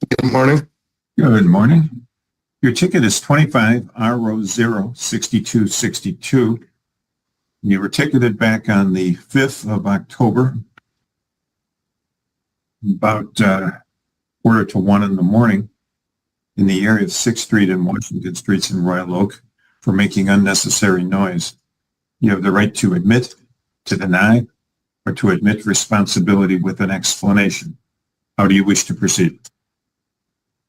Good morning. Good morning. Your ticket is 25 RO 06262. You were ticketed back on the 5th of October, about quarter to 1 in the morning, in the area of 6th Street and Washington Streets in Royal Oak for making unnecessary noise. You have the right to admit, to deny, or to admit responsibility with an explanation. How do you wish to proceed?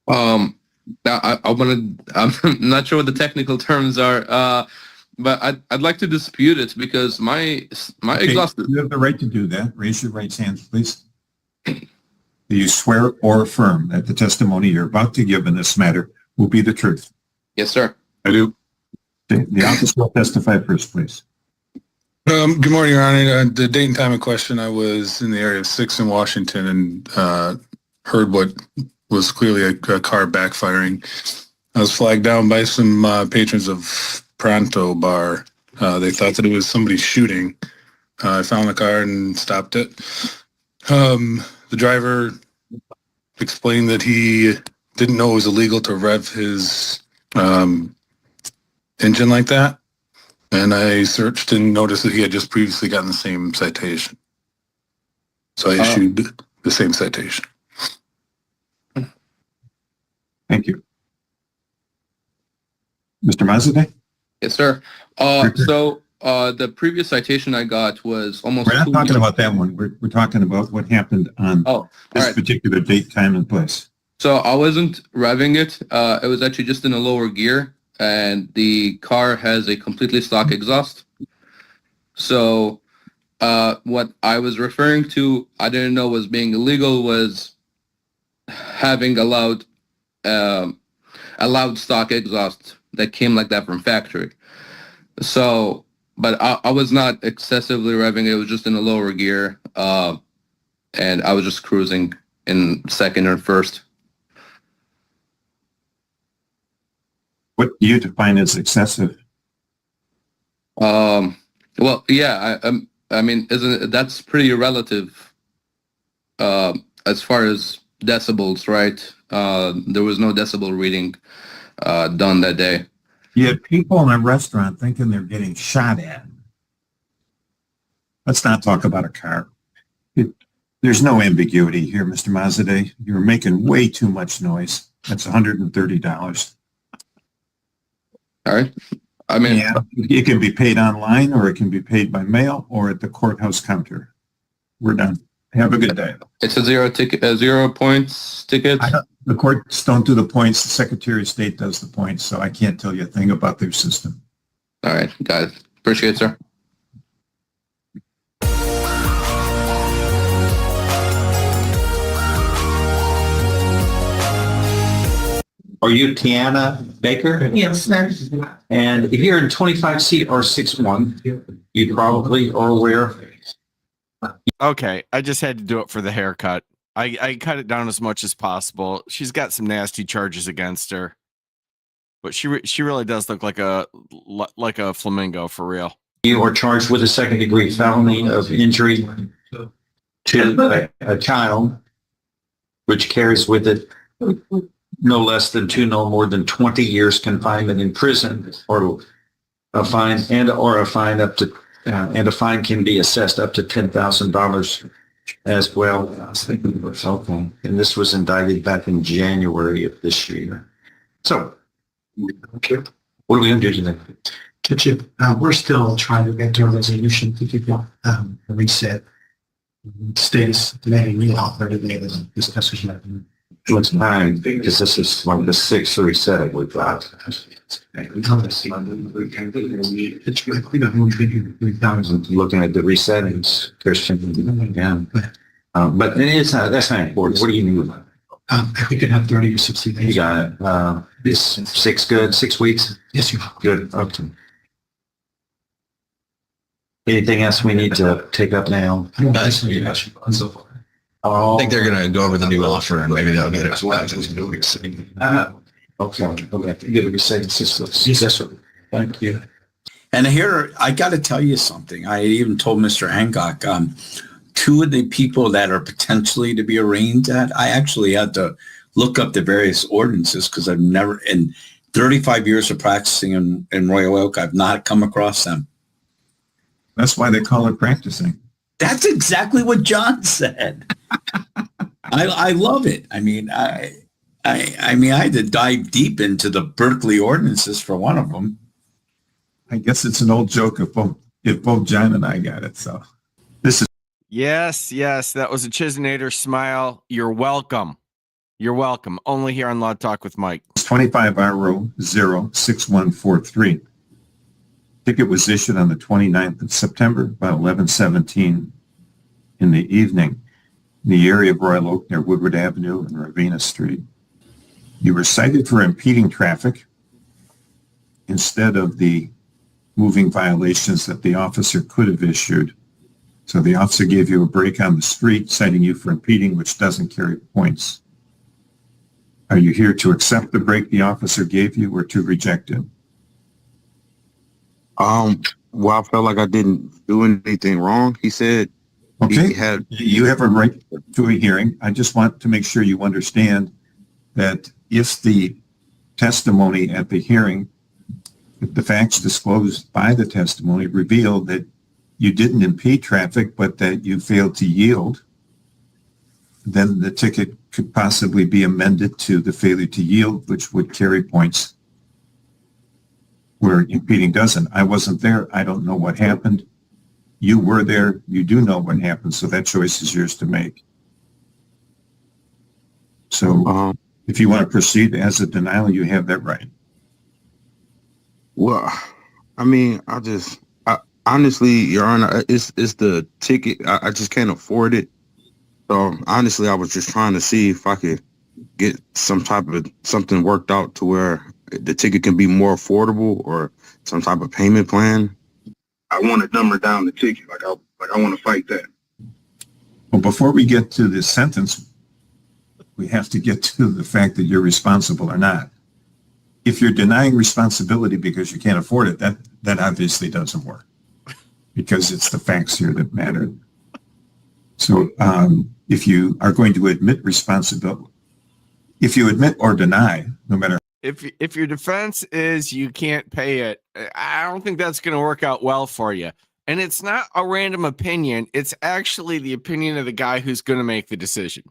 I'm not sure what the technical terms are, but I'd like to dispute it because my exhaust. You have the right to do that. Raise your right hand, please. Do you swear or affirm that the testimony you're about to give in this matter will be the truth? Yes, sir. I do. The officer will testify first, please. Good morning, Your Honor. The date and time in question, I was in the area of 6th and Washington and heard what was clearly a car backfiring. I was flagged down by some patrons of Pronto Bar. They thought that it was somebody shooting. I found the car and stopped it. The driver explained that he didn't know it was illegal to rev his engine like that. And I searched and noticed that he had just previously gotten the same citation. So I issued the same citation. Thank you. Mr. Mazade? Yes, sir. So the previous citation I got was almost. We're not talking about that one. We're talking about what happened on this particular date, time, and place. So I wasn't revving it. It was actually just in a lower gear, and the car has a completely stock exhaust. So what I was referring to, I didn't know was being illegal, was having a loud stock exhaust that came like that from factory. So, but I was not excessively revving. It was just in a lower gear, and I was just cruising in second or first. What do you define as excessive? Well, yeah, I mean, that's pretty relative as far as decibels, right? There was no decibel reading done that day. You had people in a restaurant thinking they're getting shot at. Let's not talk about a car. There's no ambiguity here, Mr. Mazade. You're making way too much noise. That's $130. All right. I mean, yeah, it can be paid online, or it can be paid by mail, or at the courthouse counter. We're done. Have a good day. It's a 0 points ticket. The courts don't do the points. The Secretary of State does the points, so I can't tell you a thing about their system. All right, got it. Appreciate it, sir. Are you Tiana Baker? Yes, sir. And if you're in 25C or 61, you probably are aware. Okay, I just had to do it for the haircut. I cut it down as much as possible. She's got some nasty charges against her, but she really does look like a flamingo for real. You are charged with a second-degree felony of injury to a child, which carries with it no less than 2, no more than 20 years confinement in prison, or a fine, or a fine up to, and a fine can be assessed up to $10,000 as well. Okay. And this was indicted back in January of this year. So, what are we going to do today? We're still trying to get to a resolution to keep a reset. Status demanding new offer today that discussion. What's time? Because this is like the 6th reset we've got. Looking at the resettings, Christian, yeah. But it's not, that's not important. What do you need? We could have 30 or 60 days. You got it. Is 6 good? 6 weeks? Yes, you are. Good. Okay. Anything else we need to take up now? I don't think so. Yeah, so far. I think they're going to go over the new offer and maybe they'll get it. Okay. Give it a second. Yes, sir. Thank you. And here, I got to tell you something. I even told Mr. Hancock, 2 of the people that are potentially to be arraigned at, I actually had to look up the various ordinances because I've never, in 35 years of practicing in Royal Oak, I've not come across them. That's why they call it practicing. That's exactly what John said. I love it. I mean, I had to dive deep into the Berkeley ordinances for one of them. I guess it's an old joke if both John and I got it. So this is Yes, that was a Chisnator smile. You're welcome. You're welcome. Only here on Law Talk with Mike. 25 RO 06143. Ticket was issued on the 29th of September by 11:17 in the evening in the area of Royal Oak near Woodward Avenue and Ravenna Street. You were cited for impeding traffic instead of the moving violations that the officer could have issued. So the officer gave you a break on the street, citing you for impeding, which doesn't carry points. Are you here to accept the break the officer gave you or to reject it? Well, I felt like I didn't do anything wrong. He said Okay, he had. you have a right to a hearing. I just want to make sure you understand that if the testimony at the hearing, if the facts disclosed by the testimony reveal that you didn't impede traffic, but that you failed to yield, then the ticket could possibly be amended to the failure to yield, which would carry points where impeding doesn't. I wasn't there. I don't know what happened. You were there. You do know what happened. So that choice is yours to make. So if you want to proceed as a denial, you have that right. Well, I mean, honestly, Your Honor, it's the ticket. I just can't afford it. So honestly, I was just trying to see if I could get some type of something worked out to where the ticket can be more affordable or some type of payment plan. I want to number down the ticket. I want to fight that. Well, before we get to this sentence, we have to get to the fact that you're responsible or not. If you're denying responsibility because you can't afford it, that obviously doesn't work because it's the facts here that matter. So if you are going to admit responsibility, if you admit or deny, no matter. If your defense is you can't pay it, I don't think that's going to work out well for you. And it's not a random opinion. It's actually the opinion of the guy who's going to make the decision.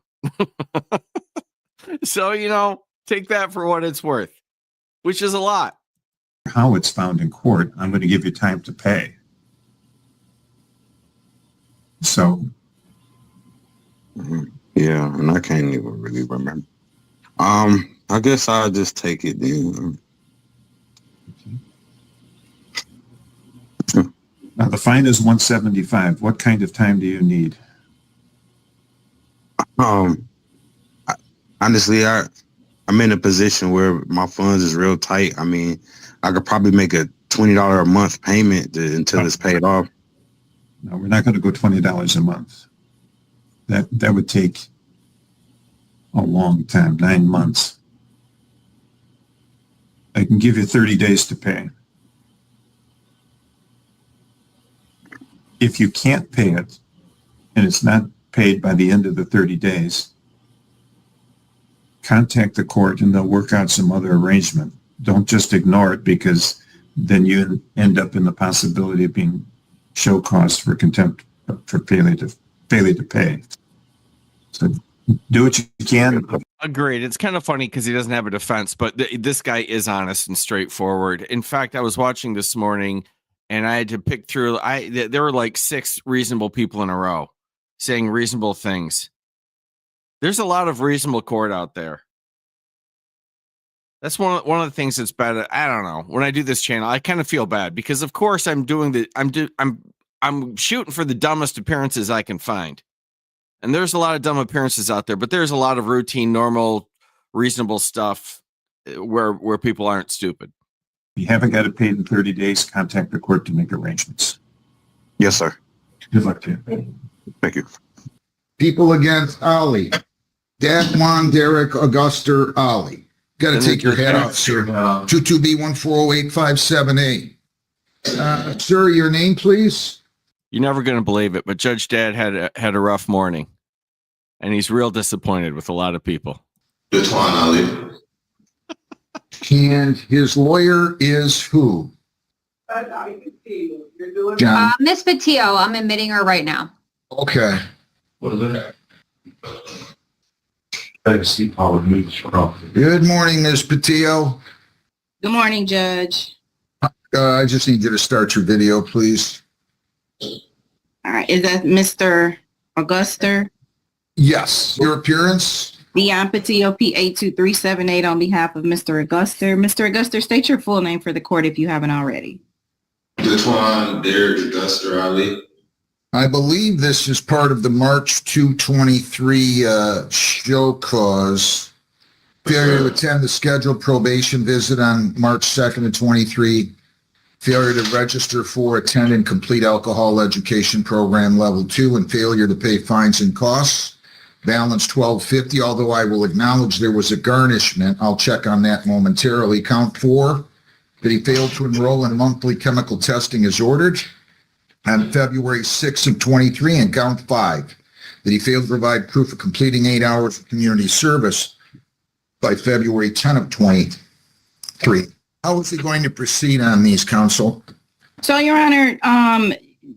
So, take that for what it's worth, which is a lot. How it's found in court, I'm going to give you time to pay. So. Yeah, and I can't even really remember. I guess I'll just take it then. Now the fine is $175. What kind of time do you need? Honestly, I'm in a position where my funds is real tight. I mean, I could probably make a $20 a month payment until it's paid off. No, we're not going to go $20 a month. That would take a long time, 9 months. I can give you 30 days to pay. If you can't pay it and it's not paid by the end of the 30 days, contact the court and they'll work out some other arrangement. Don't just ignore it because then you end up in the possibility of being show cause for contempt for failure to pay. So do what you can. Agreed. It's kind of funny because he doesn't have a defense, but this guy is honest and straightforward. In fact, I was watching this morning and I had to pick through. There were like 6 reasonable people in a row saying reasonable things. There's a lot of reasonable court out there. That's one of the things that's bad. I don't know. When I do this channel, I kind of feel bad because, of course, I'm shooting for the dumbest appearances I can find. And there's a lot of dumb appearances out there, but there's a lot of routine, normal, reasonable stuff where people aren't stupid. If you haven't got it paid in 30 days, contact the court to make arrangements. Yes, sir. Good luck to you. Thank you. People against Ali. Dan Juan, Derek, Auguster, Ali. Got to take your head off, sir. 22B1408578. Sir, your name, please. You're never going to believe it, but Judge Dad had a rough morning, and he's real disappointed with a lot of people. Detwan Ali. And his lawyer is who? John. Miss Patillo, I'm admitting her right now. Okay. What is it? Better see Paul News from. Good morning, Ms. Patillo. Good morning, Judge. I just need you to start your video, please. All right, is that Mr. Auguster? Yes. Your appearance? Dion Patillo, P82378 on behalf of Mr. Auguster. Mr. Auguster, state your full name for the court if you haven't already. Detwan Derek Auguster Ali. I believe this is part of the March 223 show cause. Failure to attend the scheduled probation visit on March 2nd of 23. Failure to register for, attend, and complete alcohol education program level 2, and failure to pay fines and costs. Balance $12.50, although I will acknowledge there was a garnishment. I'll check on that momentarily. Count 4, that he failed to enroll in monthly chemical testing as ordered on February 6th of 23, and count 5, that he failed to provide proof of completing 8 hours of community service by February 10 of 23. How is he going to proceed on these, counsel? So, Your Honor,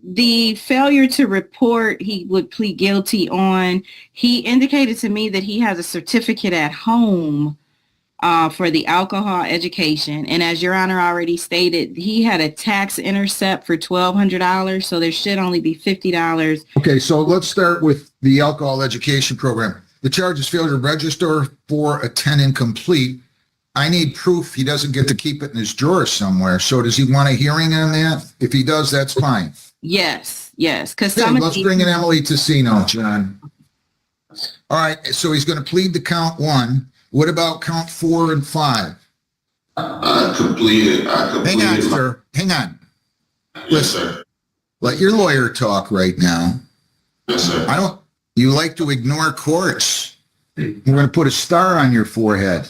the failure to report he would plead guilty on, he indicated to me that he has a certificate at home for the alcohol education. And as Your Honor already stated, he had a tax intercept for $1,200, so there should only be $50. Okay, so let's start with the alcohol education program. The charge is failure to register for, attend, and complete. I need proof he doesn't get to keep it in his drawer somewhere. So does he want a hearing on that? If he does, that's fine. Yes. Because Okay, let's bring in Emily Tessino, John. All right, so he's going to plead to count 1. What about count 4 and 5? I completed. Hang on, sir. Hang on. Yes, sir. Let your lawyer talk right now. Yes, sir. You like to ignore courts. We're going to put a star on your forehead.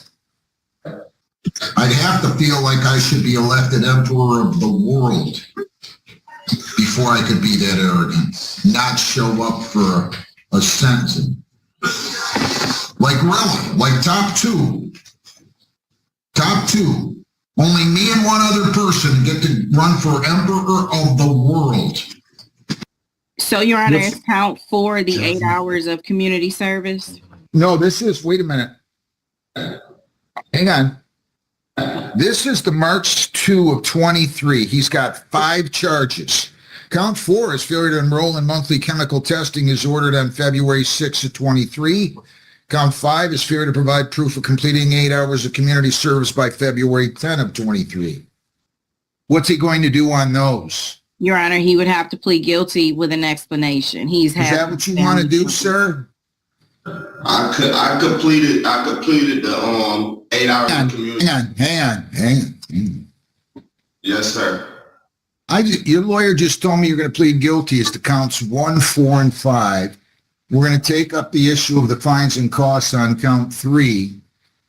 I'd have to feel like I should be elected emperor of the world before I could be that arrogant, not show up for a sentencing. Like really, like top 2. Top 2. Only me and one other person get to run for emperor of the world. So, Your Honor, Yes. is count 4 the 8 hours of community service? No, this is, wait a minute. Hang on. This is the March 2 of 23. He's got 5 charges. Count 4 is failure to enroll in monthly chemical testing as ordered on February 6 of 23. Count 5 is failure to provide proof of completing 8 hours of community service by February 10 of 23. What's he going to do on those? Your Honor, he would have to plead guilty with an explanation. Is that what you want to do, sir? I completed the 8 hours of community. Hang on. Yes, sir. Your lawyer just told me you're going to plead guilty as to counts 1, 4, and 5. We're going to take up the issue of the fines and costs on count 3,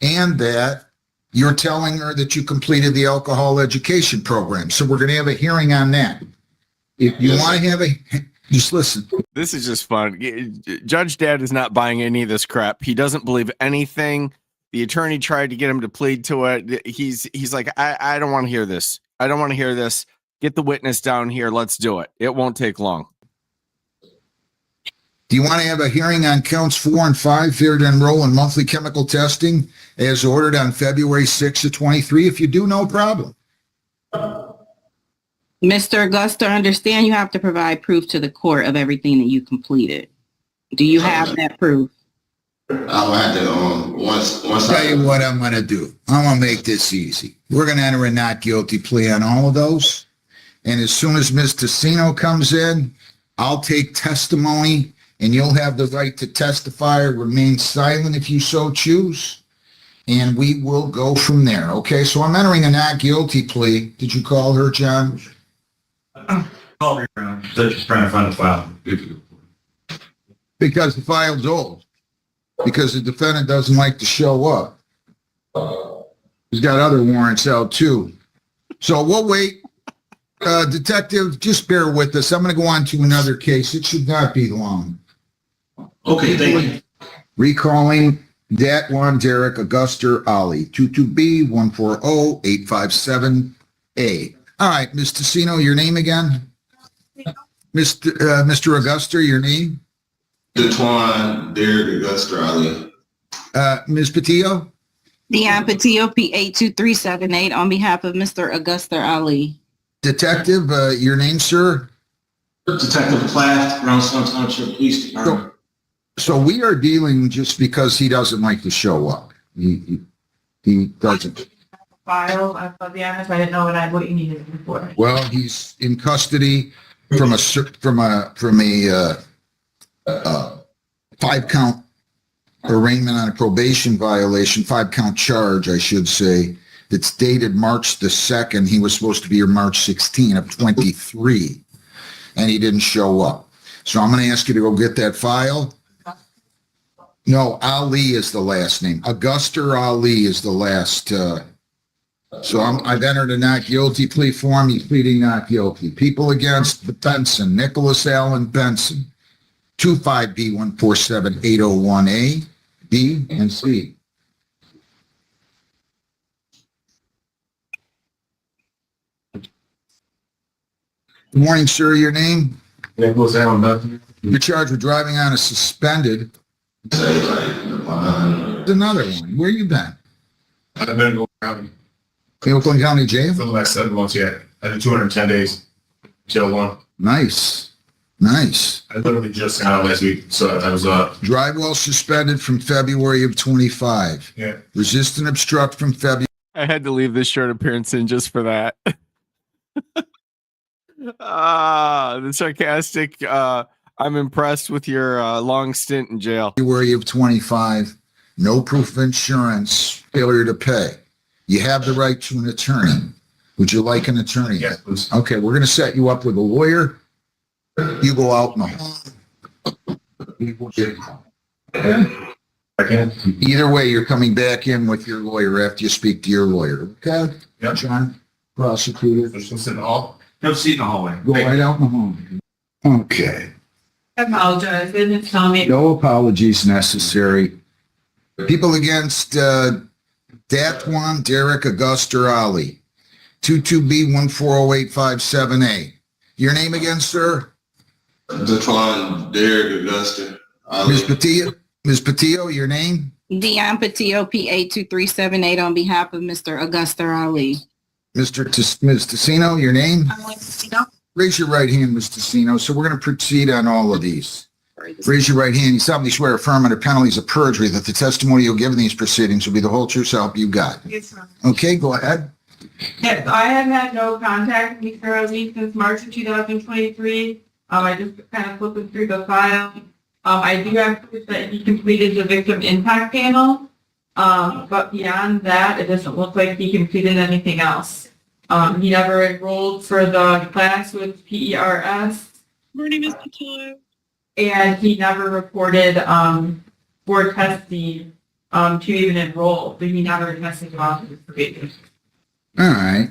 and that you're telling her that you completed the alcohol education program. So we're going to have a hearing on that. If you want to have just listen. This is just fun. Judge Dad is not buying any of this crap. He doesn't believe anything. The attorney tried to get him to plead to it. He's like, I don't want to hear this. I don't want to hear this. Get the witness down here. Let's do it. It won't take long. Do you want to have a hearing on counts 4 and 5, failure to enroll in monthly chemical testing as ordered on February 6 of 23? If you do, no problem. Mr. Augusta, understand you have to provide proof to the court of everything that you completed. Do you have that proof? I'll have to, once Tell you what I'm going to do. I'm going to make this easy. We're going to enter a not guilty plea on all of those. And as soon as Ms. Tessino comes in, I'll take testimony, and you'll have the right to testify or remain silent if you so choose. And we will go from there. Okay, so I'm entering a not guilty plea. Did you call her, John? Call me around. They're just trying to find the file. Because the file's old. Because the defendant doesn't like to show up. He's got other warrants out too. So we'll wait. Detective, just bear with us. I'm going to go on to another case. It should not be long. Okay, thank you. Recalling Datwan Derek Auguster Ali, 22B 140857A. All right, Ms. Tessino, your name again? Mr. Auguster, your name? Datwan Derek Augusta Ali. Ms. Patillo? Deanne Patillo, P82378, on behalf of Mr. Augusta Ali. Detective, your name, sir? Detective Platt, Brownstone Township Police Department. So we are dealing just because he doesn't like to show up. He doesn't. File, I'll be honest, I didn't know what you needed him for. Well, he's in custody from a 5-count arraignment on a probation violation, 5-count charge, I should say, that's dated March the 2nd. He was supposed to be here March 16 of 23, and he didn't show up. So I'm going to ask you to go get that file. No, Ali is the last name. Augusta Ali is the last. So I've entered a not guilty plea form. He's pleading not guilty. People against Benson, Nicholas Allen Benson, 25B147801A, B, and C. Good morning, sir. Your name? Nicholas Allen Benson. You're charged with driving on a suspended. Another one. Where you been? I've been in Oakland County Oakland County Jail? for the last 7 months yet. I did 210 days. Jail 1. Nice. Nice. I literally just got out last week, so I was Drive while suspended from February of 25. yeah. Resist and obstruct from February. I had to leave this short appearance in just for that. The sarcastic. I'm impressed with your long stint in jail. February of 25, no proof of insurance, failure to pay. You have the right to an attorney. Would you like an attorney? Yes, please. Okay, we're going to set you up with a lawyer. You go out in the hall. I can. Either way, you're coming back in with your lawyer after you speak to your lawyer. Okay? Yeah. John, prosecutor. Just sit in the hall. Have a seat in the hallway. Go right out in the hall. Okay. I apologize, they didn't tell me. No apologies necessary. People against Datwan Derek Augusta Ali, 22B140857A. Your name again, sir? Datwan Derek Augusta Ali. Ms. Patillo, your name? Deanne Patillo, P82378, on behalf of Mr. Augusta Ali. Ms. Tessino, your name? Raise your right hand, Ms. Tessino. So we're going to proceed on all of these. Raise your right hand. You solemnly swear affirm under penalties of perjury that the testimony you'll give in these proceedings will be the whole true self you got. Yes, sir. Okay, go ahead. Yes, I have had no contact with Mr. Ali since March of 2023. I just kind of flipping through the file. I do have proof that he completed the victim impact panel. But beyond that, it doesn't look like he completed anything else. He never enrolled for the class with PERS. Morning, Ms. Patillo. And he never reported for testing to even enroll, but he never tested off his probation. All right.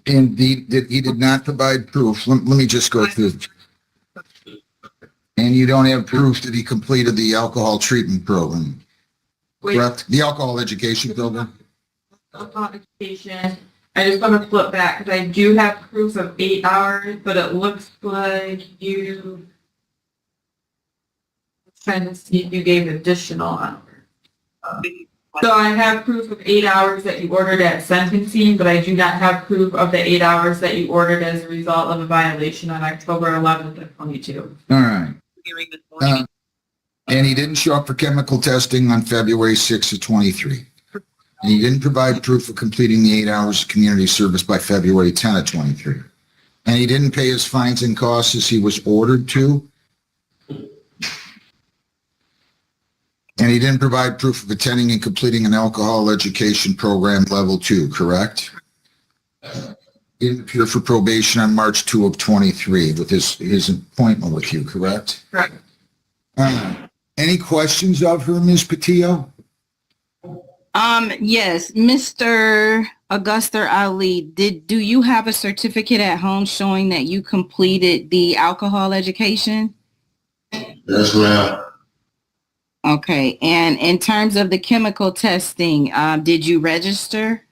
And he did not provide proof. Let me just go through. And you don't have proof that he completed the alcohol treatment program, correct? The alcohol education program? Alcohol education. I just want to flip back because I do have proof of 8 hours, but it looks like you trying to see if you gave additional hours. So I have proof of 8 hours that you ordered at sentencing, but I do not have proof of the 8 hours that you ordered as a result of a violation on October 11th of 22. All right. And he didn't show up for chemical testing on February 6th of 23. And he didn't provide proof of completing the 8 hours of community service by February 10 of 23. And he didn't pay his fines and costs as he was ordered to. And he didn't provide proof of attending and completing an alcohol education program level 2, correct? He didn't appear for probation on March 2 of 23 with his appointment with you, correct? Correct. Any questions of her, Ms. Patillo? Yes, Mr. Augusta Ali, do you have a certificate at home showing that you completed the alcohol education? Yes, ma'am. Okay. And in terms of the chemical testing, did you register?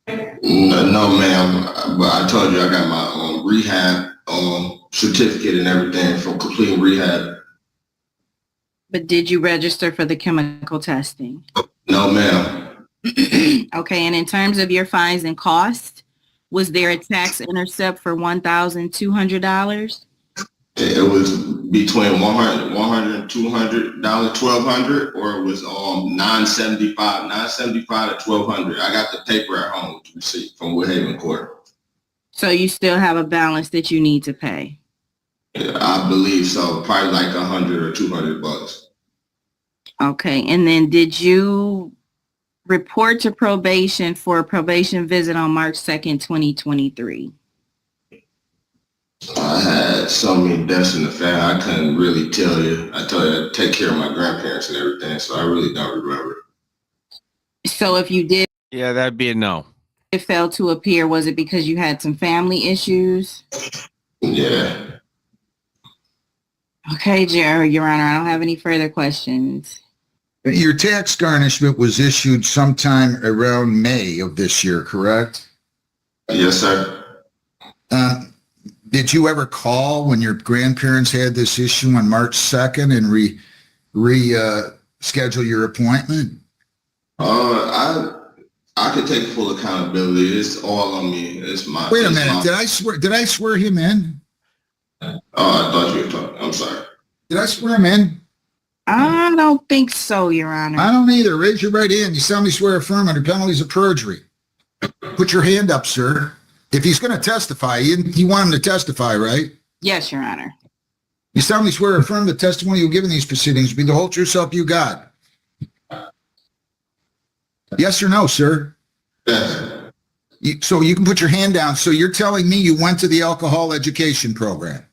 No, ma'am. But I told you I got my rehab certificate and everything from completing rehab. But did you register for the chemical testing? No, ma'am. Okay. And in terms of your fines and costs, was there a tax intercept for $1,200? It was between $100 and $200, $1,200, or it was $975 to $1,200. I got the paper at home with the receipt from Woodhaven Court. So you still have a balance that you need to pay? I believe so. Probably like $100 or $200. Okay. And then did you report to probation for a probation visit on March 2nd, 2023? I had so many deaths in the family, I couldn't really tell you. I told you I take care of my grandparents and everything, so I really don't remember. So if you did Yeah, that'd be a no. fail to appear, was it because you had some family issues? Yeah. Okay, Your Honor, I don't have any further questions. Your tax garnishment was issued sometime around May of this year, correct? Yes, sir. Did you ever call when your grandparents had this issue on March 2nd and schedule your appointment? I could take full accountability. It's all on me. It's my. Wait a minute. Did I swear him in? Oh, I thought you were talking. I'm sorry. Did I swear him in? I don't think so, Your Honor. I don't either. Raise your right hand. You solemnly swear or affirm under penalties of perjury. Put your hand up, sir. If he's going to testify, you want him to testify, right? Yes, Your Honor. You solemnly swear or affirm the testimony you give in these proceedings will be the whole true self you got. Yes or no, sir? Yes. So you can put your hand down. So you're telling me you went to the alcohol education program?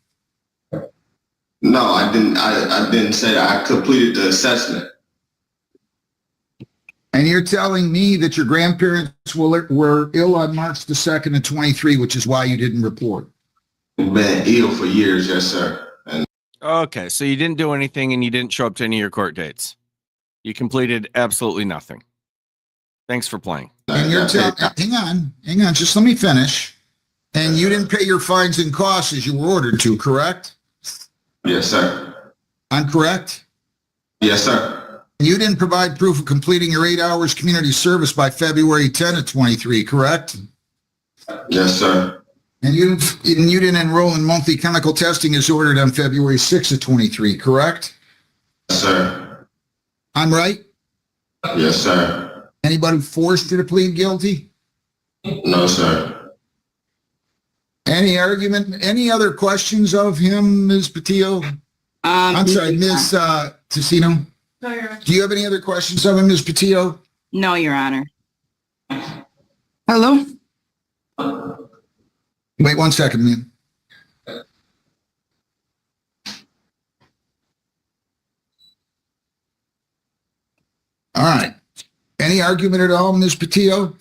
No, I didn't. I didn't say that. I completed the assessment. And you're telling me that your grandparents were ill on March the 2nd of 23, which is why you didn't report? Been ill for years, yes, sir. And Okay, so you didn't do anything and you didn't show up to any of your court dates. You completed absolutely nothing. Thanks for playing. And you're hang on, just let me finish. And you didn't pay your fines and costs as you were ordered to, correct? yes, sir. I'm correct? Yes, sir. And you didn't provide proof of completing your 8 hours community service by February 10 of 23, correct? Yes, sir. And you didn't enroll in monthly chemical testing as ordered on February 6 of 23, correct? Yes, sir. I'm right? Yes, sir. Anybody forced you to plead guilty? No, sir. Any argument, any other questions of him, Ms. Patillo? I'm sorry, Ms. Tassino? No, Your Honor. Do you have any other questions of him, Ms. Patillo? No, Your Honor. Hello? Wait 1 second, man. All right. Any argument at all, Ms. Patillo?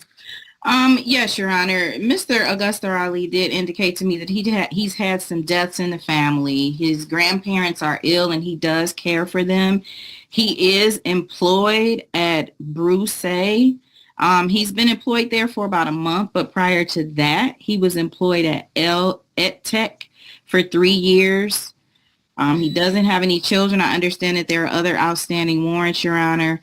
Yes, Your Honor. Mr. Augusto Ali did indicate to me that he's had some deaths in the family. His grandparents are ill and he does care for them. He is employed at Bruce. He's been employed there for about a month, but prior to that, he was employed at Tech for 3 years. He doesn't have any children. I understand that there are other outstanding warrants, Your Honor.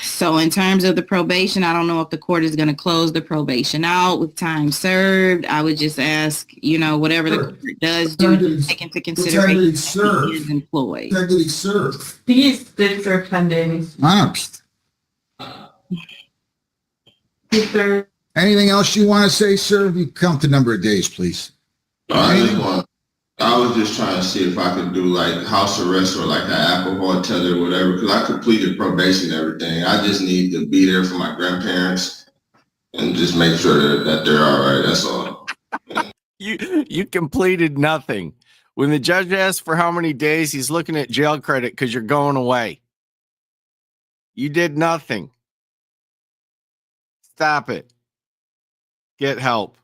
So in terms of the probation, I don't know if the court is going to close the probation out with time served. I would just ask, whatever the court does do, take into consideration he is employed. When did he serve? He did serve 10 days. He served. Anything else you want to say, sir? You count the number of days, please. I was just trying to see if I could do like house arrest or like an alcohol tether or whatever, because I completed probation and everything. I just need to be there for my grandparents and just make sure that they're all right. That's all. You completed nothing. When the judge asks for how many days, he's looking at jail credit because you're going away. You did nothing. Stop it. Get help.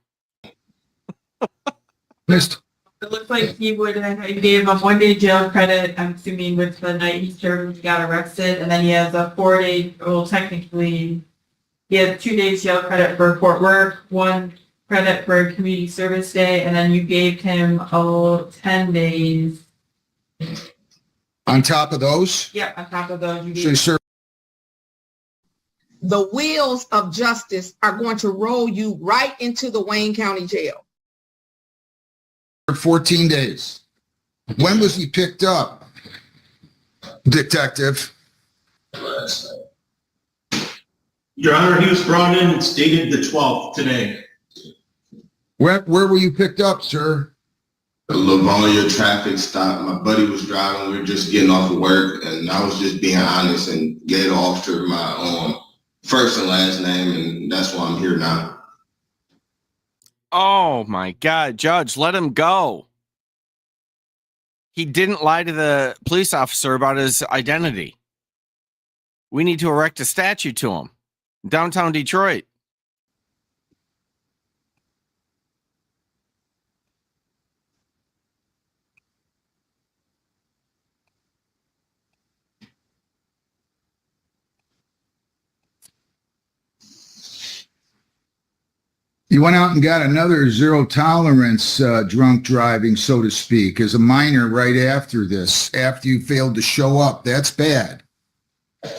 It looks like he would have, he gave him a 1-day jail credit, I'm assuming with the night he served when he got arrested, and then he has a 4-day, well, technically, he has 2 days jail credit for court work, 1 credit for a community service day, and then you gave him 10 days. On top of those, Yep, on top of those, you so you gave. serve The wheels of justice are going to roll you right into the Wayne County Jail. 14 days. When was he picked up, detective? Your Honor, he was brought in, it's dated the 12th today. Where were you picked up, sir? The Livonia traffic stop. My buddy was driving. We were just getting off of work, and I was just being honest and gave the officer my first and last name, and that's why I'm here now. Oh my God, Judge, let him go. He didn't lie to the police officer about his identity. We need to erect a statue to him. Downtown Detroit. You went out and got another zero tolerance drunk driving, so to speak, as a minor right after this, after you failed to show up. That's bad.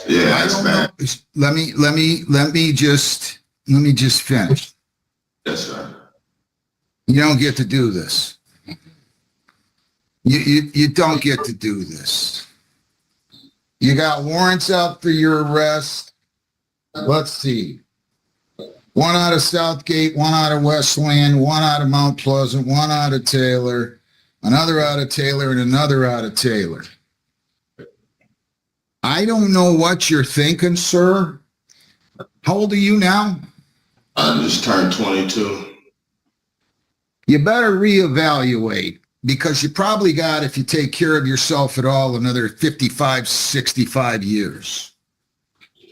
Yeah, that's bad. Let me just finish. Yes, sir. You don't get to do this. You don't get to do this. You got warrants out for your arrest. Let's see. 1 out of Southgate, 1 out of Westland, 1 out of Mount Pleasant, 1 out of Taylor, another out of Taylor, and another out of Taylor. I don't know what you're thinking, sir. How old are you now? I just turned 22. You better reevaluate, because you probably got, if you take care of yourself at all, another 55, 65 years.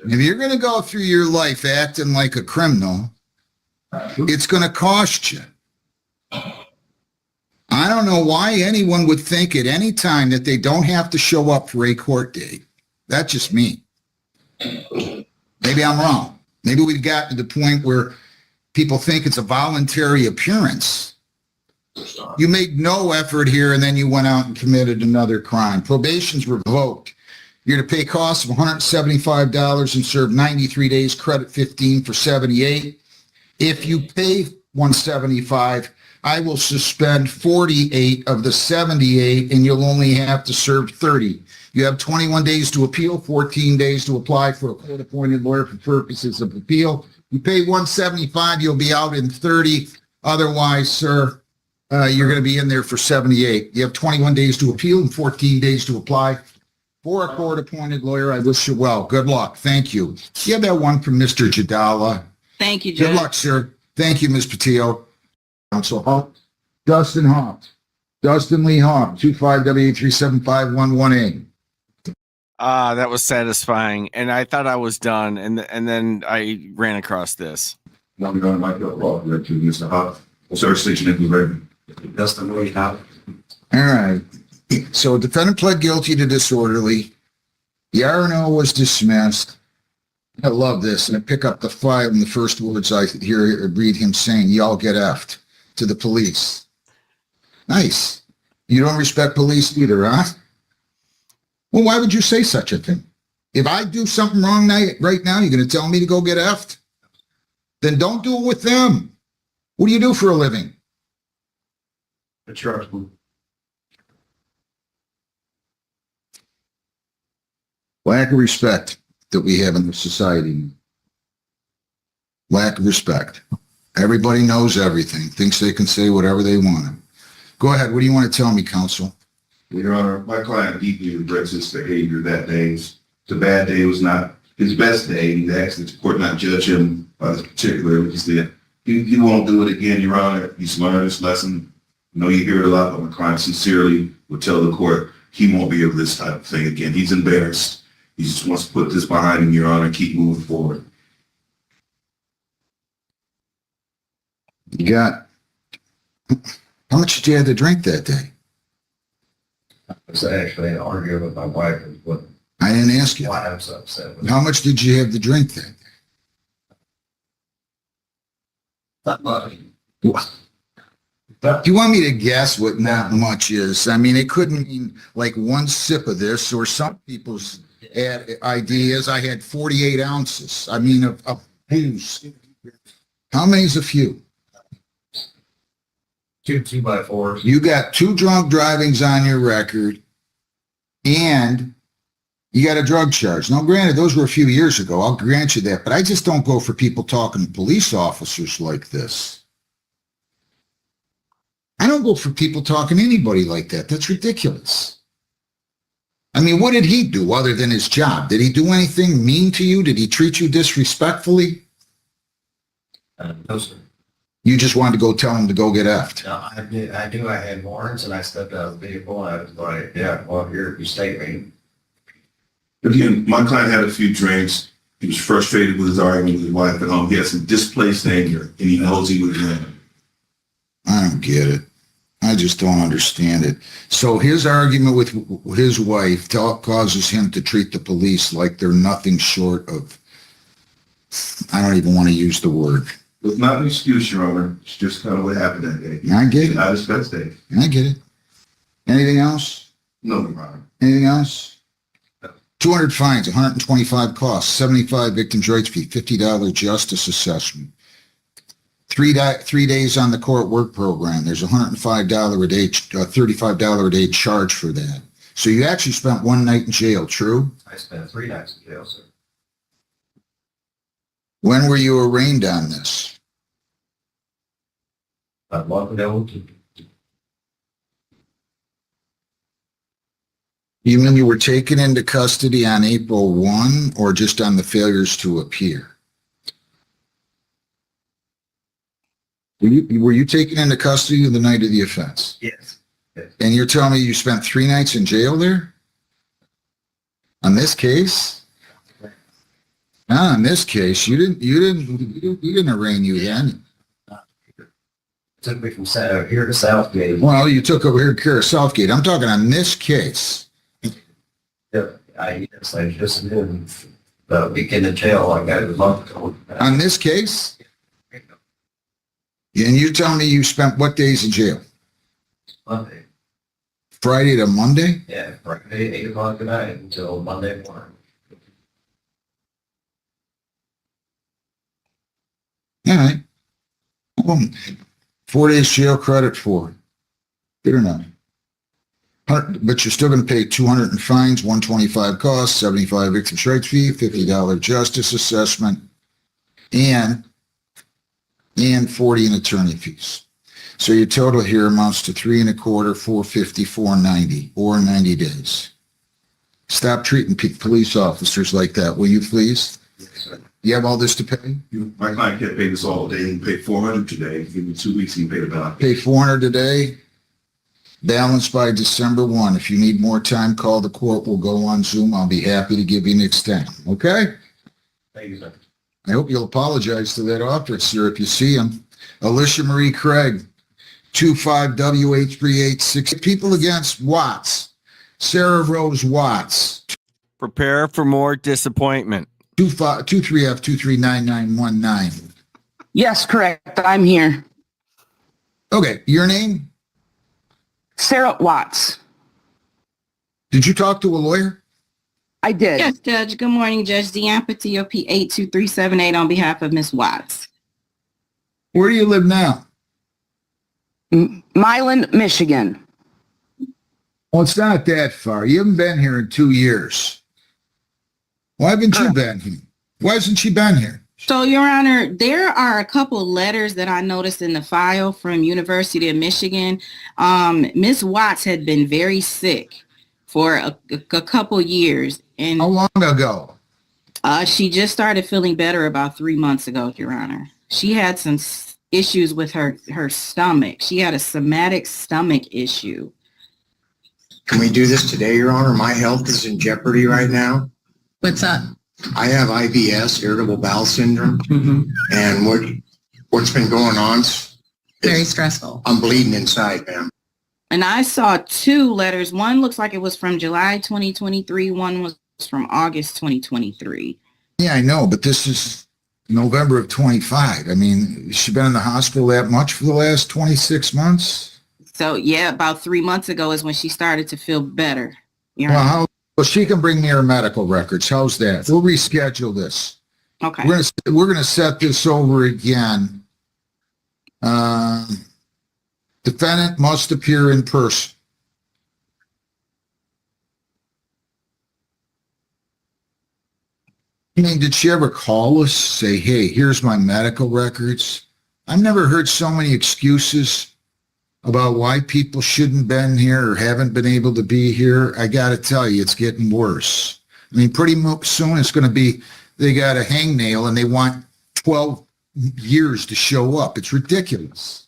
If you're going to go through your life acting like a criminal, it's going to cost you. I don't know why anyone would think at any time that they don't have to show up for a court date. That's just me. Maybe I'm wrong. Maybe we've gotten to the point where people think it's a voluntary appearance. You made no effort here, and then you went out and committed another crime. Probation's revoked. You're to pay costs of $175 and serve 93 days, credit 15 for 78. If you pay $175, I will suspend 48 of the 78, and you'll only have to serve 30. You have 21 days to appeal, 14 days to apply for a court-appointed lawyer for purposes of appeal. You pay $175, you'll be out in 30. Otherwise, sir, you're going to be in there for 78. You have 21 days to appeal and 14 days to apply for a court-appointed lawyer. I wish you well. Good luck. Thank you. You have that one from Mr. Jadala. Thank you, Judge. Good luck, sir. Thank you, Ms. Patillo. Counsel Hawk. Dustin Hawk. Dustin Lee Hawk, 25W375118. That was satisfying. And I thought I was done. And then I ran across this. Now we're going to Michael Law, to Mr. Hawk. Service station in Blue Ribbon. Dustin Lee Hawk. All right. So defendant pled guilty to disorderly. The R&O was dismissed. I love this. And I pick up the file, and the first words I hear read him saying, y'all get effed to the police. Nice. You don't respect police either, huh? Well, why would you say such a thing? If I do something wrong right now, you're going to tell me to go get effed? Then don't do it with them. What do you do for a living? A churchman. Lack of respect that we have in the society. Lack of respect. Everybody knows everything, thinks they can say whatever they want. Go ahead. What do you want to tell me, counsel? Your Honor, my client deeply regrets his behavior that day. It's a bad day. It was not his best day. He asked the court not judge him by this particular. He said, he won't do it again, Your Honor. He's learned his lesson. I know you hear it a lot, but my client sincerely would tell the court he won't be of this type of thing again. He's embarrassed. He just wants to put this behind him, Your Honor, and keep moving forward. You got How much did you have to drink that day? I was actually arguing with my wife and what I didn't ask you. why I was upset with How much did you have to drink that day? that money. Do you want me to guess what not much is? I mean, it couldn't mean like one sip of this, or some people's ideas. I had 48 ounces. I mean, of booze. How many's a few? 2 2x4s. You got 2 drunk drivings on your record, and you got a drug charge. Now, granted, those were a few years ago. I'll grant you that, but I just don't go for people talking to police officers like this. I don't go for people talking to anybody like that. That's ridiculous. I mean, what did he do other than his job? Did he do anything mean to you? Did he treat you disrespectfully? No, sir. You just wanted to go tell him to go get effed. No, I knew I had warrants and I stepped out of the vehicle and I was like, yeah, well, here, you state me. Again, my client had a few drinks. He was frustrated with his argument with his wife at home. He had some displaced anger, and he knows he was wrong. I don't get it. I just don't understand it. So his argument with his wife causes him to treat the police like they're nothing short of, I don't even want to use the word. It's not an excuse, Your Honor. It's just kind of what happened that day. I get it. Not his best day. I get it. Anything else? No, Your Honor. Anything else? 200 fines, 125 costs, 75 victim's rights fee, $50 justice assessment. 3 days on the court work program. There's $105 a day, $35 a day charge for that. So you actually spent 1 night in jail, true? I spent 3 nights in jail, sir. When were you arraigned on this? A month ago. You mean you were taken into custody on April 1 or just on the failures to appear? Were you taken into custody the night of the offense? Yes. And you're telling me you spent 3 nights in jail there? On this case? On this case, you didn't arraign you then. Took me from here to Southgate. Well, you took over here to Southgate. I'm talking on this case. Yeah, I just did the weekend in jail like I was a month ago. On this case? And you tell me you spent what days in jail? Monday. Friday to Monday? Yeah, Friday, 8 o'clock at night until Monday morning. All right. Well, 4 days jail credit for it. Good or not? But you're still going to pay 200 in fines, 125 costs, 75 victim's rights fee, $50 justice assessment, and 40 in attorney fees. So your total here amounts to 3 1/4, 450, 490, or 90 days. Stop treating police officers like that, will you please? Yes, sir. You have all this to pay? My client can't pay this all day. He can pay $400 today. Give me 2 weeks, he can pay the balance. Pay $400 today, balance by December 1. If you need more time, call the court. We'll go on Zoom. I'll be happy to give you an extension. Okay? Thank you, sir. I hope you'll apologize to that officer if you see him. Alicia Marie Craig, 25WH386. People against Watts. Sarah Rose Watts. Prepare for more disappointment. 23F239919. Yes, correct. I'm here. Okay, your name? Sarah Watts. Did you talk to a lawyer? I did. Yes, Judge. Good morning, Judge Deampa, TOP 82378 on behalf of Ms. Watts. Where do you live now? Milan, Michigan. Well, it's not that far. You haven't been here in 2 years. Why haven't you been here? Why hasn't she been here? So, Your Honor, there are a couple letters that I noticed in the file from University of Michigan. Ms. Watts had been very sick for a couple years. And how long ago? She just started feeling better about 3 months ago, Your Honor. She had some issues with her stomach. She had a somatic stomach issue. Can we do this today, Your Honor? My health is in jeopardy right now. What's that? I have IBS, irritable bowel syndrome, Mm-hmm. and what's been going on Very stressful. I'm bleeding inside, ma'am. And I saw 2 letters. One looks like it was from July 2023. One was from August 2023. Yeah, I know, but this is November of 25. I mean, she's been in the hospital that much for the last 26 months? So yeah, about 3 months ago is when she started to feel better. You're Well, well, she can bring me her medical records. How's that? We'll reschedule this. okay. We're gonna set this over again. Defendant must appear in person. I mean, did she ever call us, say, hey, here's my medical records? I've never heard so many excuses about why people shouldn't been here or haven't been able to be here. I got to tell you, it's getting worse. I mean, pretty soon it's going to be, they got a hangnail and they want 12 years to show up. It's ridiculous.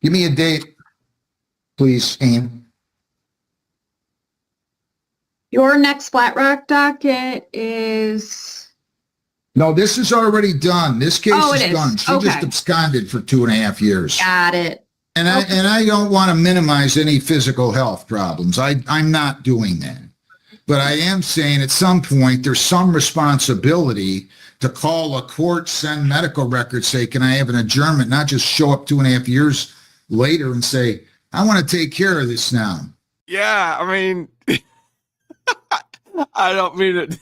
Give me a date, please, Ann. Your next flat rock docket is, No, this is already done. This case Oh, it is is. done. She just Okay. absconded for 2.5 years. got it. And I don't want to minimize any physical health problems. I'm not doing that. But I am saying at some point there's some responsibility to call a court, send medical records, say, can I have an adjournment, not just show up 2.5 years later and say, I want to take care of this now. Yeah, I mean, I don't mean it.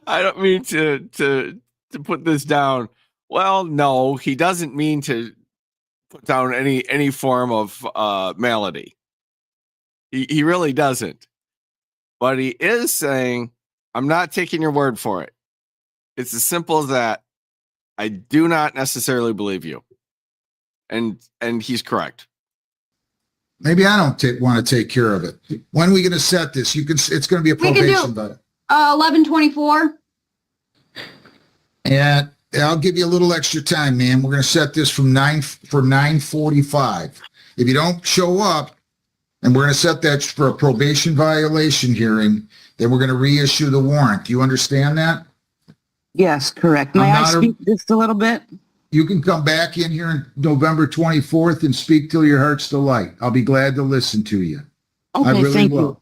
I don't mean to put this down. Well, no, he doesn't mean to put down any form of malady. He really doesn't. But he is saying, I'm not taking your word for it. It's as simple as that. I do not necessarily believe you. And he's correct. Maybe I don't want to take care of it. When are we going to set this? It's going to be a We can do- probation, but 11/24. and I'll give you a little extra time, man. We're going to set this for 9:45. If you don't show up, and we're going to set that for a probation violation hearing, then we're going to reissue the warrant. Do you understand that? Yes, correct. May I speak just a little bit? You can come back in here on November 24th and speak till your heart's delight. I'll be glad to listen to you. I Okay, really thank will. you.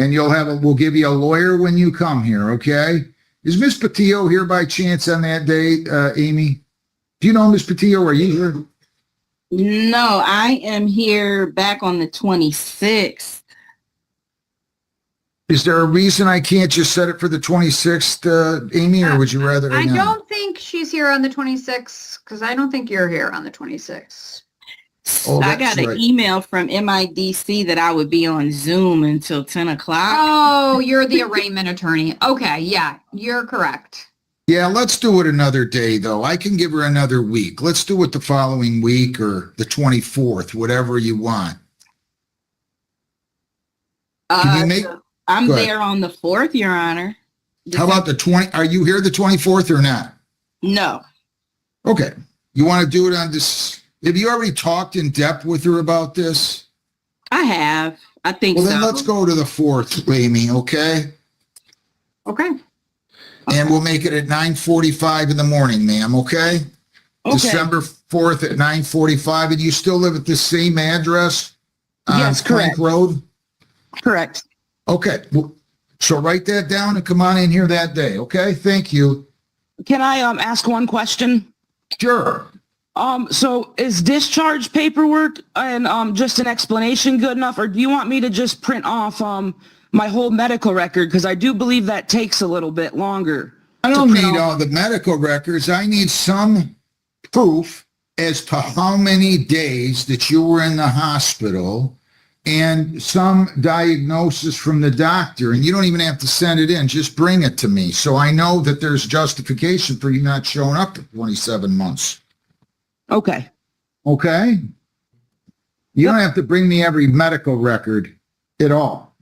And we'll give you a lawyer when you come here, okay? Is Miss Patillo here by chance on that day, Amy? Do you know Miss Patillo? Are you here? No, I am here back on the 26th. Is there a reason I can't just set it for the 26th, Amy, or would you rather? I no? don't think she's here on the 26th because I don't think you're here on the 26th. Oh, I that's got an right. email from MIDC that I would be on Zoom until 10 o'clock. Oh, you're the arraignment attorney. Okay, yeah, you're correct. Yeah, let's do it another day, though. I can give her another week. Let's do it the following week or the 24th, whatever you want. Can you make? I'm Go ahead. there on the 4th, Your Honor. How about the 20? Are you here the 24th or not? No. Okay. You want to do it on this? Have you already talked in depth with her about this? I have. I think Well, so. then let's go to the 4th, Amy, okay? Okay. And we'll make it at 9:45 in the morning, ma'am, okay? Okay. December 4th at 9:45. And you still live at the same address? on Yes, Plank correct. Road? Correct. Okay. Well, so write that down and come on in here that day, okay? Thank you. Can I ask one question? Sure. So is discharge paperwork and just an explanation good enough, or do you want me to just print off my whole medical record? Because I do believe that takes a little bit longer. I don't need all the medical records. I need some proof as to how many days that you were in the hospital and some diagnosis from the doctor. And you don't even have to send it in. Just bring it to me so I know that there's justification for you not showing up for 27 months. Okay. Okay? You don't have to bring me every medical record at all.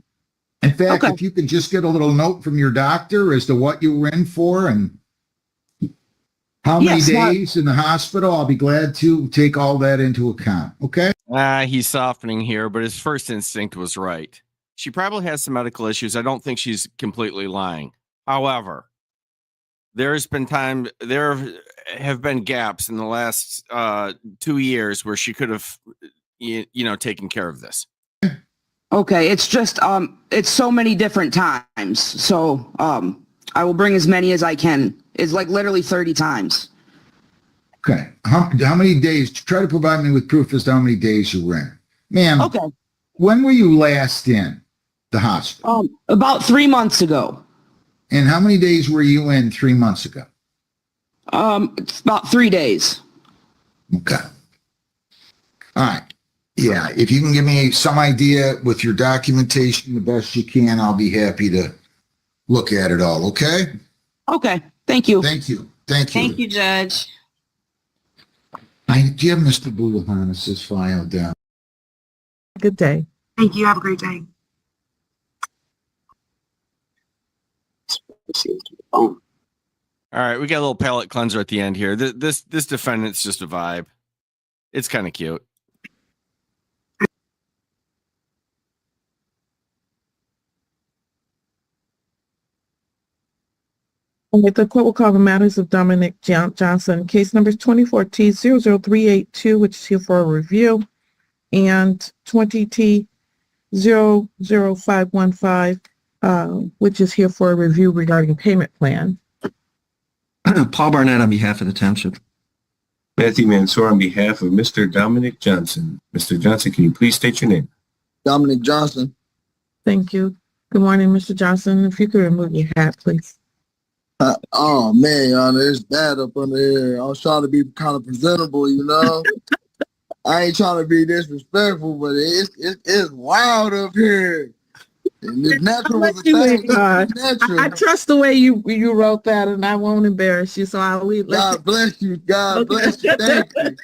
In fact, Okay. if you can just get a little note from your doctor as to what you were in for and how many Yes, that- days in the hospital, I'll be glad to take all that into account. Okay? He's softening here, but his first instinct was right. She probably has some medical issues. I don't think she's completely lying. However, there have been gaps in the last 2 years where she could have, taken care of this. Okay, it's just it's so many different times. So I will bring as many as I can. It's like literally 30 times. Okay. How many days? Try to provide me with proof as to how many days you were in. Ma'am, Okay. when were you last in the hospital? About 3 months ago. And how many days were you in 3 months ago? It's about 3 days. Okay. All right. Yeah, if you can give me some idea with your documentation the best you can, I'll be happy to look at it all, okay? Okay, thank you. Thank you. Thank you. Thank you, Judge. Do you have Mr. Bulahanis' file down? Good day. Thank you. Have a great day. All right, we got a little palate cleanser at the end here. This defendant's just a vibe. It's kind of cute. Okay, the court will call the matters of Dominic Johnson, case numbers 24T00382, which is here for a review, and 20T00515, which is here for a review regarding payment plan. Paul Barnett on behalf of the township. Matthew Mansour on behalf of Mr. Dominic Johnson. Mr. Johnson, can you please state your name? Dominic Johnson. Thank you. Good morning, Mr. Johnson. If you could remove your hat, please. Oh man, Your Honor, it's bad up under here. I was trying to be kind of presentable, you know. I ain't trying to be disrespectful, but it's wild up here. And if natural was a thing, natural. I trust the way you wrote that, and I won't embarrass you. So I'll leave. God bless you. God bless you. Thank you.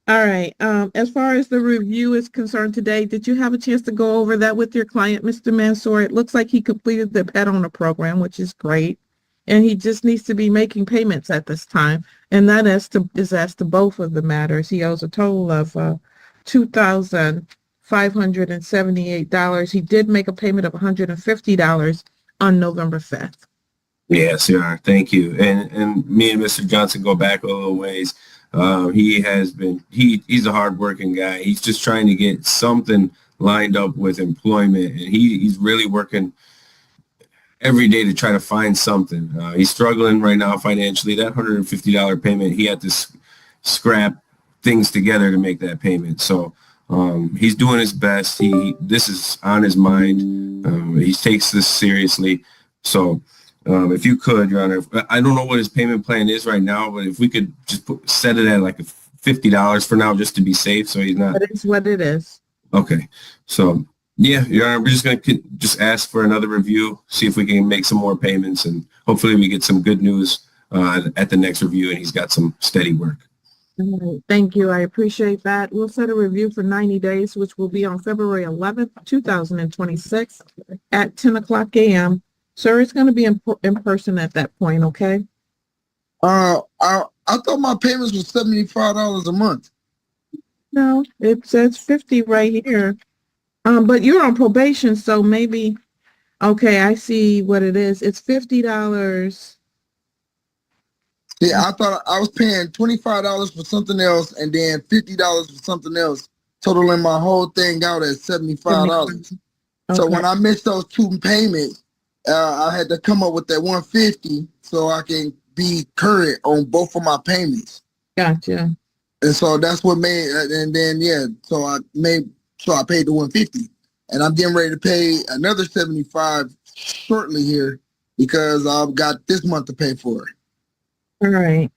All right. As far as the review is concerned today, did you have a chance to go over that with your client, Mr. Mansour? It looks like he completed the pet owner program, which is great. And he just needs to be making payments at this time. And that is as to both of the matters. He owes a total of $2,578. He did make a payment of $150 on November 5th. Yes, Your Honor. Thank you. And me and Mr. Johnson go back a little ways. He's a hardworking guy. He's just trying to get something lined up with employment, and he's really working every day to try to find something. He's struggling right now financially. That $150 payment, he had to scrap things together to make that payment. So he's doing his best. This is on his mind. He takes this seriously. So if you could, Your Honor, I don't know what his payment plan is right now, but if we could just set it at like $50 for now, just to be safe, so he's not. That is what it is. Okay. So yeah, Your Honor, we're just going to just ask for another review, see if we can make some more payments, and hopefully we get some good news at the next review, and he's got some steady work. All right. Thank you. I appreciate that. We'll set a review for 90 days, which will be on February 11th, 2026 at 10 o'clock a.m. Sir, it's going to be in person at that point, okay? I thought my payments were $75 a month. No, it says 50 right here. But you're on probation, so maybe, okay, I see what it is. It's $50. Yeah, I thought I was paying $25 for something else and then $50 for something else, totaling my whole thing out at $75. Okay. So when I missed those two payments, I had to come up with that $150 so I can be current on both of my payments. Gotcha. And so that's what made, and then so I paid the $150, and I'm getting ready to pay another $75 shortly here because I've got this month to pay for it. All right.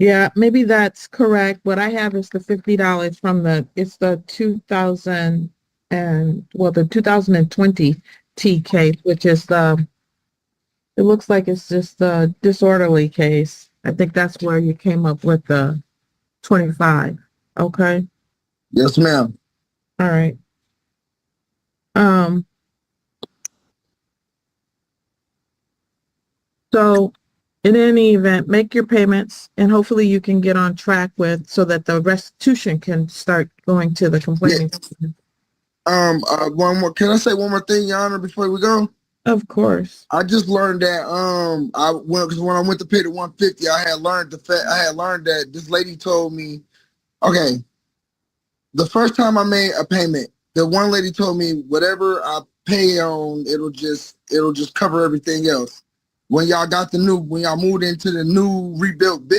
Yeah, maybe that's correct. What I have is the $50 from it's the 2020 T case, which is it looks like it's just the disorderly case. I think that's where you came up with the 25. Okay. Yes, ma'am. All right. So in any event, make your payments and hopefully you can get on track so that the restitution can start going to the complaining. one more. Can I say one more thing, Your Honor, before we go? Of course. I just learned that because when I went to pay the 150, I had learned that this lady told me, okay, the first time I made a payment, the one lady told me whatever I pay on, it'll just cover everything else. When y'all moved into the new rebuilt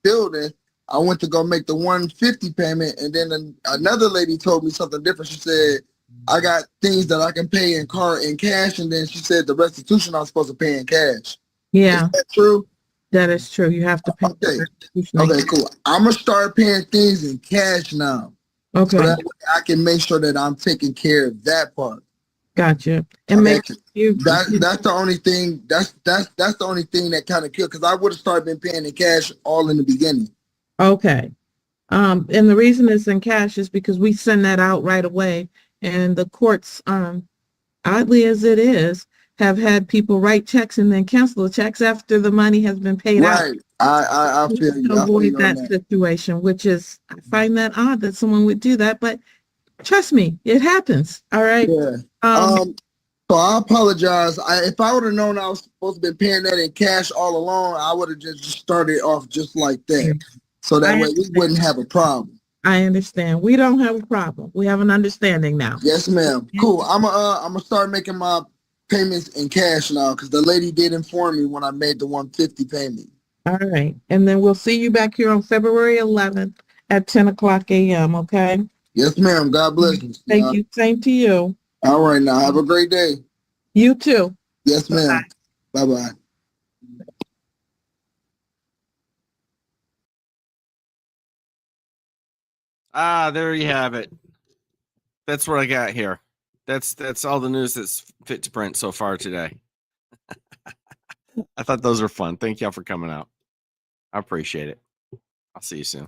building, I went to go make the 150 payment, and then another lady told me something different. She said, I got things that I can pay in cash, and then she said the restitution I'm supposed to pay in cash. Yeah. Is that true? That is true. You have to pay. Okay, cool. I'm gonna start paying things in cash now. Okay. So that way I can make sure that I'm taking care of that part. Gotcha. And make you that's the only thing that's the only thing that kind of killed, because I would have started been paying in cash all in the beginning. Okay. And the reason it's in cash is because we send that out right away, and the courts, oddly as it is, have had people write checks and then cancel the checks after the money has been paid out. Right. I feel you. To avoid that situation, which is, I find that odd that someone would do that, but trust me, it happens. All right. Yeah. So I apologize. If I would have known I was supposed to be paying that in cash all along, I would have just started off just like that. So that way we wouldn't have a problem. I understand. We don't have a problem. We have an understanding now. Yes, ma'am. Cool. I'm gonna start making my payments in cash now, because the lady did inform me when I made the 150 payment. All right. And then we'll see you back here on February 11th at 10 o'clock a.m. Okay. Yes, ma'am. God bless you. Thank you. Same to you. All right. Now have a great day. You too. Yes, ma'am. Bye-bye. There you have it. That's what I got here. That's all the news that's fit to print so far today. I thought those were fun. Thank y'all for coming out. I appreciate it. I'll see you soon.